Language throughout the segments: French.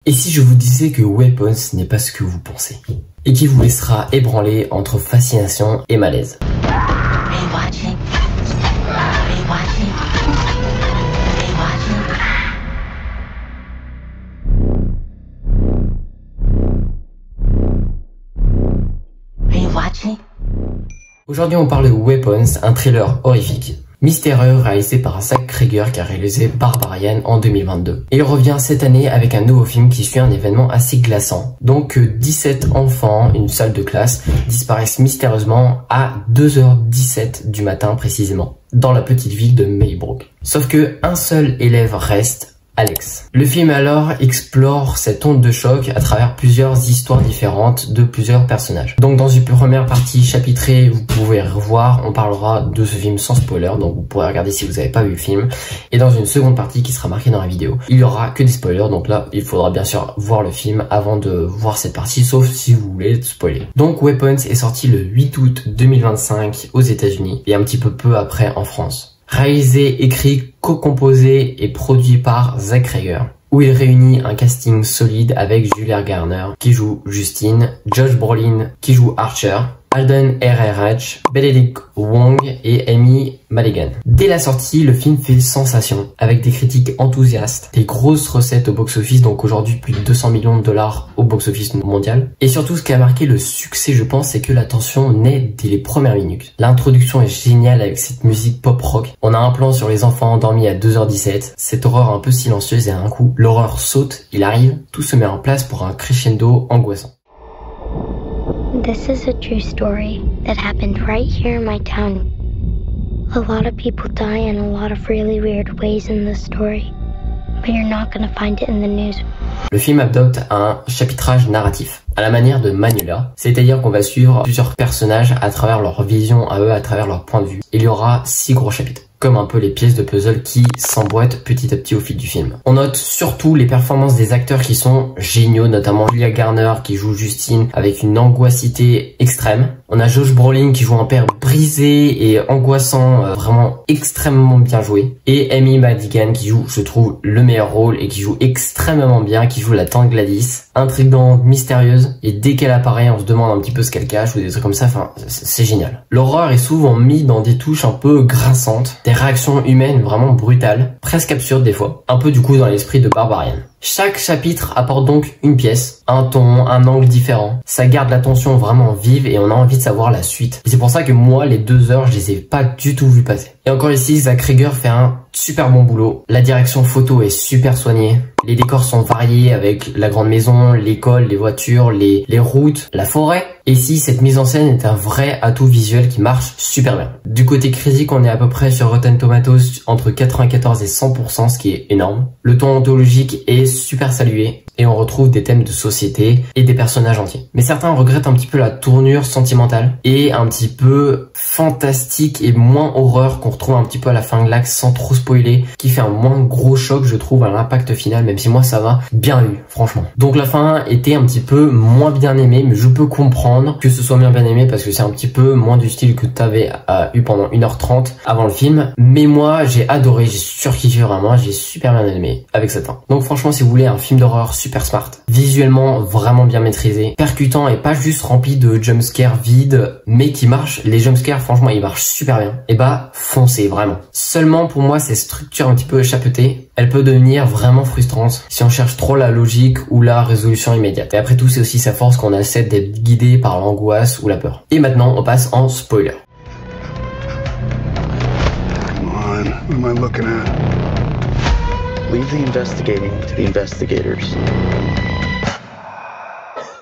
Et si je vous disais que Weapons n'est pas ce que vous pensez et qui vous laissera ébranler entre fascination et malaise? Aujourd'hui on parle de Weapons, un thriller horrifique, mystérieux réalisé par Zach Cregger qui a réalisé Barbarian en 2022. Et il revient cette année avec un nouveau film qui suit un événement assez glaçant. Donc 17 enfants, une salle de classe, disparaissent mystérieusement à 2h17 du matin précisément, dans la petite ville de Maybrook. Sauf que un seul élève reste, Alex. Le film alors explore cette onde de choc à travers plusieurs histoires différentes de plusieurs personnages. Donc dans une première partie chapitrée, vous pouvez revoir, on parlera de ce film sans spoiler, donc vous pourrez regarder si vous n'avez pas vu le film. Et dans une seconde partie qui sera marquée dans la vidéo, il y aura que des spoilers, donc là il faudra bien sûr voir le film avant de voir cette partie, sauf si vous voulez spoiler. Donc Weapons est sorti le 8 août 2025 aux États-Unis et un petit peu après en France. Réalisé, écrit, co-composé et produit par Zach Cregger, où il réunit un casting solide avec Julia Garner qui joue Justine, Josh Brolin qui joue Archer, Alden Ehrenreich, Benedict Wong et Amy Madigan. Dès la sortie, le film fait sensation, avec des critiques enthousiastes, des grosses recettes au box-office, donc aujourd'hui plus de 200 millions de dollars au box-office mondial. Et surtout, ce qui a marqué le succès, je pense, c'est que la tension naît dès les premières minutes. L'introduction est géniale avec cette musique pop-rock. On a un plan sur les enfants endormis à 2h17, cette horreur un peu silencieuse et à un coup, l'horreur saute, il arrive, tout se met en place pour un crescendo angoissant. This is a true story that happened right here in my town. A lot of people die in a lot of really weird ways in this story, but you're not gonna find it in the news. Le film adopte un chapitrage narratif, à la manière de Manuela, c'est-à-dire qu'on va suivre plusieurs personnages à travers leur vision à eux, à travers leur point de vue. Il y aura 6 gros chapitres, comme un peu les pièces de puzzle qui s'emboîtent petit à petit au fil du film. On note surtout les performances des acteurs qui sont géniaux, notamment Julia Garner qui joue Justine avec une angoissité extrême. On a Josh Brolin qui joue un père brisé et angoissant, vraiment extrêmement bien joué. Et Amy Madigan qui joue, je trouve, le meilleur rôle et qui joue extrêmement bien, qui joue la tante Gladys, intrigante, mystérieuse, et dès qu'elle apparaît, on se demande un petit peu ce qu'elle cache ou des trucs comme ça, enfin, c'est génial. L'horreur est souvent mise dans des touches un peu grinçantes, des réactions humaines vraiment brutales, presque absurdes des fois, un peu du coup dans l'esprit de Barbarian. Chaque chapitre apporte donc une pièce, un ton, un angle différent. Ça garde l'attention vraiment vive et on a envie de savoir la suite. Et c'est pour ça que moi, les 2 heures, je les ai pas du tout vues passer. Et encore ici, Zach Cregger fait un super bon boulot. La direction photo est super soignée. Les décors sont variés avec la grande maison, l'école, les voitures, les routes, la forêt. Et ici, cette mise en scène est un vrai atout visuel qui marche super bien. Du côté critique, on est à peu près sur Rotten Tomatoes entre 94 et 100%, ce qui est énorme. Le ton ontologique est super salué et on retrouve des thèmes de société et des personnages entiers. Mais certains regrettent un petit peu la tournure sentimentale et un petit peu fantastique et moins horreur qu'on retrouve un petit peu à la fin de l'axe sans trop spoiler, qui fait un moins gros choc je trouve à l'impact final, même si moi ça va bien eu franchement. Donc la fin était un petit peu moins bien aimée, mais je peux comprendre que ce soit bien aimé parce que c'est un petit peu moins du style que tu avais eu pendant 1h30 avant le film. Mais moi j'ai adoré, j'ai surkiffé vraiment, j'ai super bien aimé avec cette fin. Donc franchement si vous voulez un film d'horreur super smart, visuellement vraiment bien maîtrisé, percutant et pas juste rempli de jumpscares vides, mais qui marche, les jumpscares franchement ils marchent super bien, et bah foncez vraiment. Seulement pour moi ces structures un petit peu échappetées, elle peut devenir vraiment frustrante si on cherche trop la logique ou la résolution immédiate. Et après tout c'est aussi sa force qu'on accepte d'être guidé par l'angoisse ou la peur. Et maintenant on passe en spoiler. Come on, what am I looking at? Leave the investigating to the investigators.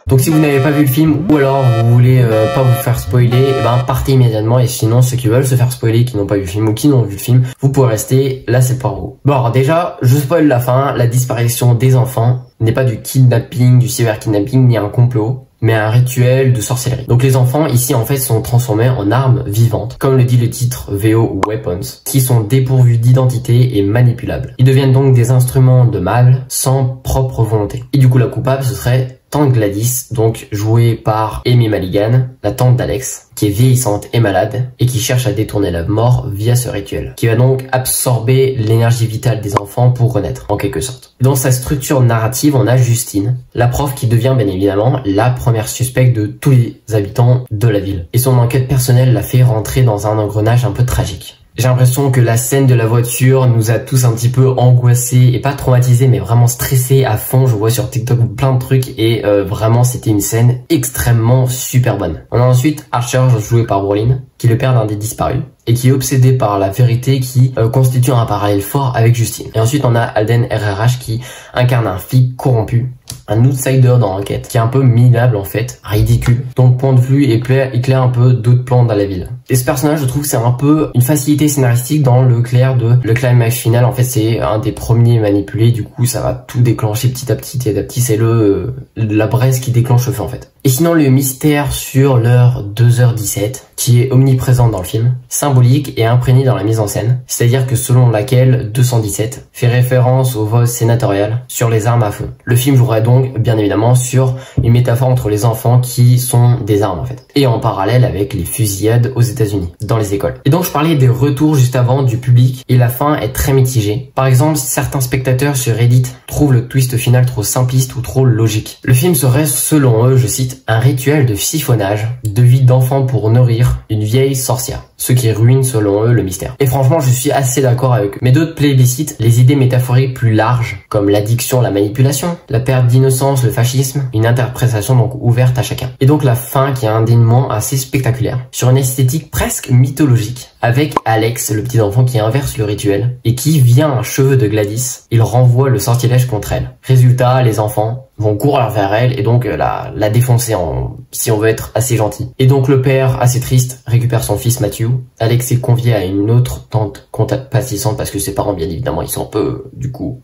Donc si vous n'avez pas vu le film ou alors vous voulez pas vous faire spoiler, et ben partez immédiatement, et sinon ceux qui veulent se faire spoiler, qui n'ont pas vu le film ou qui n'ont vu le film, vous pouvez rester, là c'est pour vous. Bon alors déjà, je spoil la fin, la disparition des enfants n'est pas du kidnapping, du cyber-kidnapping ni un complot, mais un rituel de sorcellerie. Donc les enfants ici en fait sont transformés en armes vivantes, comme le dit le titre VO Weapons, qui sont dépourvus d'identité et manipulables. Ils deviennent donc des instruments de mal sans propre volonté. Et du coup la coupable ce serait tante Gladys, donc jouée par Amy Madigan, la tante d'Alex, qui est vieillissante et malade, et qui cherche à détourner la mort via ce rituel, qui va donc absorber l'énergie vitale des enfants pour renaître, en quelque sorte. Dans sa structure narrative, on a Justine, la prof qui devient bien évidemment la première suspecte de tous les habitants de la ville. Et son enquête personnelle la fait rentrer dans un engrenage un peu tragique. J'ai l'impression que la scène de la voiture nous a tous un petit peu angoissés, et pas traumatisés, mais vraiment stressés à fond. Je vois sur TikTok plein de trucs, et vraiment c'était une scène extrêmement super bonne. On a ensuite Archer, joué par Brolin, qui est le père d'un des disparus, et qui est obsédé par la vérité, qui constitue un parallèle fort avec Justine. Et ensuite on a Alden Ehrenreich qui incarne un flic corrompu, un outsider dans l'enquête, qui est un peu minable en fait, ridicule, dont le point de vue éclaire un peu d'autres plans dans la ville. Et ce personnage, je trouve que c'est un peu une facilité scénaristique dans le climax final. En fait, c'est un des premiers manipulés, du coup ça va tout déclencher petit à petit, c'est la braise qui déclenche le feu en fait. Et sinon, le mystère sur l'heure 2h17, qui est omniprésent dans le film, symbolique et imprégné dans la mise en scène, c'est-à-dire que selon laquelle 217 fait référence au vote sénatorial sur les armes à feu. Le film jouerait donc bien évidemment sur une métaphore entre les enfants qui sont des armes en fait, et en parallèle avec les fusillades aux États-Unis dans les écoles. Et donc je parlais des retours juste avant du public, et la fin est très mitigée. Par exemple, certains spectateurs sur Reddit trouvent le twist final trop simpliste ou trop logique. Le film serait, selon eux, je cite, un rituel de siphonnage de vie d'enfant pour nourrir une vieille sorcière, ce qui ruine selon eux le mystère. Et franchement, je suis assez d'accord avec eux. Mais d'autres plébiscitent les idées métaphoriques plus larges, comme l'addiction, la manipulation, la perte d'innocence, le fascisme, une interprétation donc ouverte à chacun. Et donc la fin qui est un dénouement assez spectaculaire, sur une esthétique presque mythologique, avec Alex, le petit enfant qui inverse le rituel, et qui, via un cheveu de Gladys, il renvoie le sortilège contre elle. Résultat, les enfants vont courir vers elle et donc la défoncer si on veut être assez gentil. Et donc le père, assez triste, récupère son fils Matthew. Alex est convié à une autre tante compatissante parce que ses parents, bien évidemment, ils sont un peu, du coup...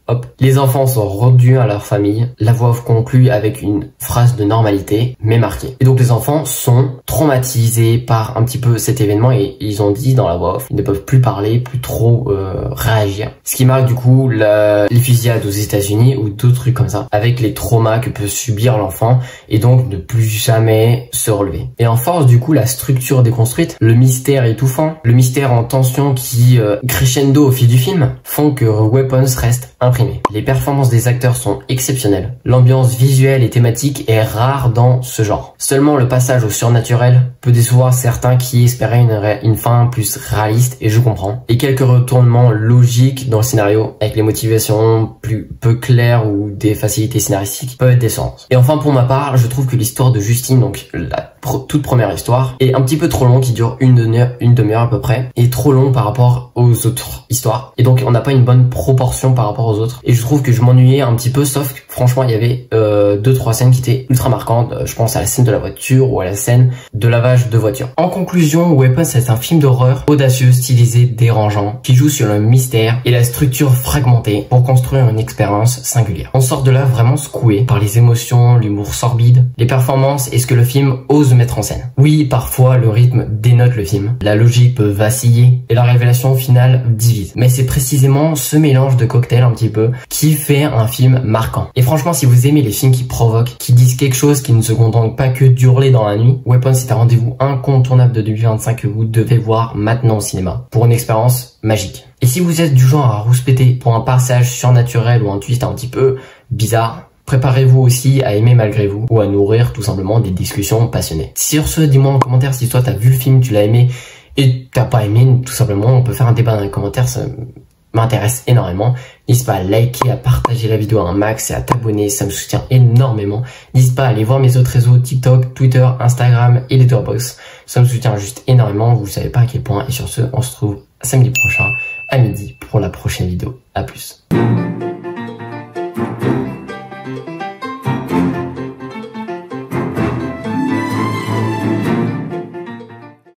Hop. Les enfants sont rendus à leur famille. La voix off conclut avec une phrase de normalité, mais marquée. Et donc les enfants sont traumatisés par un petit peu cet événement, et ils ont dit dans la voix off, ils ne peuvent plus parler, plus trop réagir. Ce qui marque du coup les fusillades aux États-Unis ou d'autres trucs comme ça, avec les traumas que peut subir l'enfant, et donc ne plus jamais se relever. Et en force du coup la structure déconstruite, le mystère étouffant, le mystère en tension qui crescendo au fil du film, font que Weapons reste imprimé. Les performances des acteurs sont exceptionnelles. L'ambiance visuelle et thématique est rare dans ce genre. Seulement le passage au surnaturel peut décevoir certains qui espéraient une fin plus réaliste, et je comprends. Et quelques retournements logiques dans le scénario, avec les motivations peu claires ou des facilités scénaristiques, peuvent être décevantes. Et enfin, pour ma part, je trouve que l'histoire de Justine, donc la toute première histoire, est un petit peu trop longue, qui dure une demi-heure à peu près, et trop long par rapport aux autres histoires. Et donc on n'a pas une bonne proportion par rapport aux autres. Et je trouve que je m'ennuyais un petit peu, sauf que franchement il y avait 2-3 scènes qui étaient ultra marquantes. Je pense à la scène de la voiture ou à la scène de lavage de voiture. En conclusion, Weapons c'est un film d'horreur audacieux, stylisé, dérangeant, qui joue sur le mystère et la structure fragmentée pour construire une expérience singulière. On sort de là vraiment secoué par les émotions, l'humour sordide, les performances et ce que le film ose mettre en scène. Oui, parfois le rythme dénote le film, la logique peut vaciller et la révélation finale divise. Mais c'est précisément ce mélange de cocktail un petit peu qui fait un film marquant. Et franchement, si vous aimez les films qui provoquent, qui disent quelque chose, qui ne se contentent pas que d'hurler dans la nuit, Weapons c'est un rendez-vous incontournable de 2025 que vous devez voir maintenant au cinéma pour une expérience magique. Et si vous êtes du genre à rouspéter pour un passage surnaturel ou un twist un petit peu bizarre, préparez-vous aussi à aimer malgré vous, ou à nourrir tout simplement des discussions passionnées. Sur ce, dis-moi en commentaire si toi t'as vu le film, tu l'as aimé et t'as pas aimé, tout simplement. On peut faire un débat dans les commentaires, ça m'intéresse énormément. N'hésite pas à liker, à partager la vidéo à un max et à t'abonner, ça me soutient énormément. N'hésite pas à aller voir mes autres réseaux, TikTok, Twitter, Instagram et Letterboxd. Ça me soutient juste énormément, vous savez pas à quel point. Et sur ce, on se retrouve samedi prochain à midi pour la prochaine vidéo. À plus.